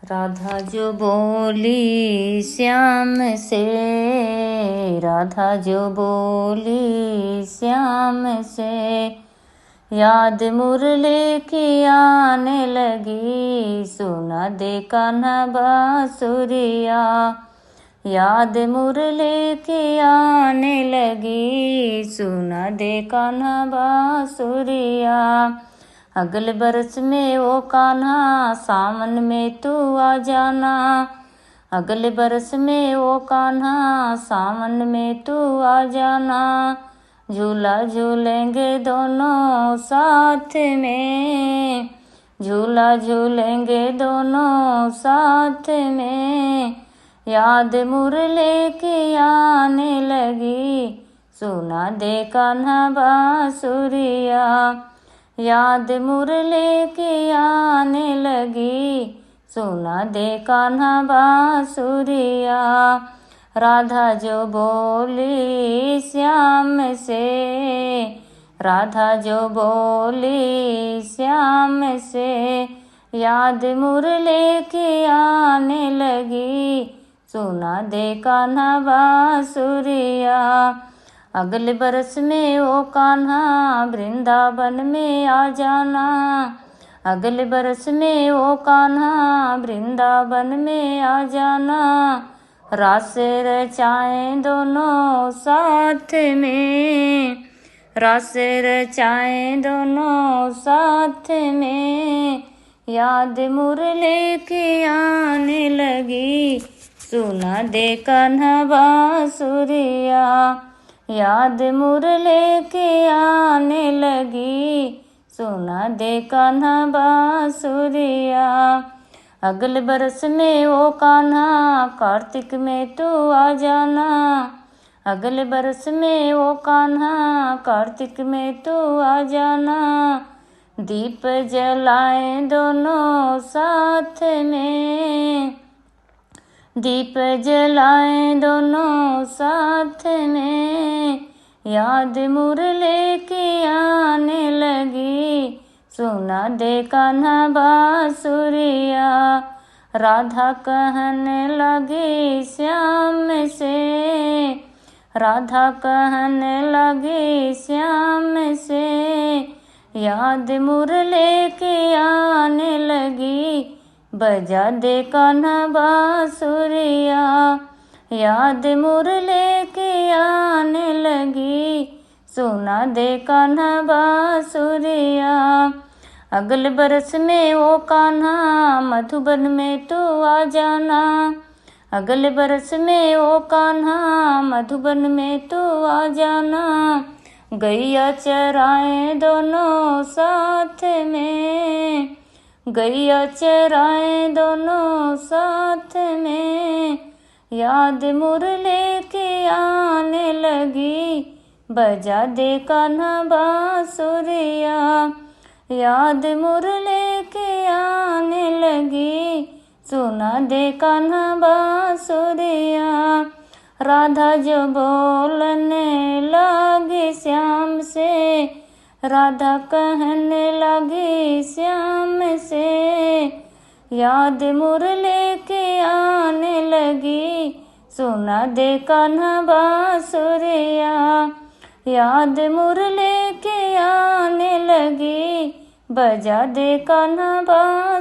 राधा जो बोली श्याम से, राधा जो बोली श्याम से, याद मुरली की आने लगी, सुना दे कान्हा बांसुरिया। याद मुरली की आने लगी, सुना दे कान्हा बांसुरिया। अगले बरस में ओ कान्हा सावन में तू आ जाना। अगले बरस में ओ कान्हा सावन में तू आ जाना। झूला झूलेंगे दोनों साथ में, झूला झूलेंगे दोनों साथ में। याद मुरली की आने लगी, सुना दे कान्हा बांसुरिया। याद मुरली की आने लगी, सुना दे कान्हा बांसुरिया। राधा जो बोली श्याम से, राधा जो बोली श्याम से, याद मुरली की आने लगी, सुना दे कान्हा बांसुरिया। अगले बरस में ओ कान्हा वृंदावन में आ जाना। अगले बरस में ओ कान्हा वृंदावन में आ जाना। रास रचाएं दोनों साथ में, रास रचाएं दोनों साथ में। याद मुरली की आने लगी, सुना दे कान्हा बांसुरिया। याद मुरली की आने लगी, सुना दे कान्हा बांसुरिया। अगले बरस में ओ कान्हा कार्तिक में तू आ जाना। अगले बरस में ओ कान्हा कार्तिक में तू आ जाना। दीप जलाएं दोनों साथ में, दीप जलाएं दोनों साथ में। याद मुरली की आने लगी, सुना दे कान्हा बांसुरिया। राधा कहने लगी श्याम से, राधा कहने लगी श्याम से। याद मुरली की आने लगी, बजा दे कान्हा बांसुरिया। याद मुरली की आने लगी, सुना दे कान्हा बांसुरिया। अगले बरस में ओ कान्हा मधुबन में तू आ जाना। अगले बरस में ओ कान्हा मधुबन में तू आ जाना। गैया चराएं दोनों साथ में, गैया चराएं दोनों साथ में। याद मुरली की आने लगी, बजा दे कान्हा बांसुरिया। याद मुरली की आने लगी, सुना दे कान्हा बांसुरिया। राधा जो बोलने लगी श्याम से, राधा कहने लगी श्याम से। याद मुरली की आने लगी, सुना दे कान्हा बांसुरिया। याद मुरली की आने लगी, बजा दे कान्हा बांसुरिया।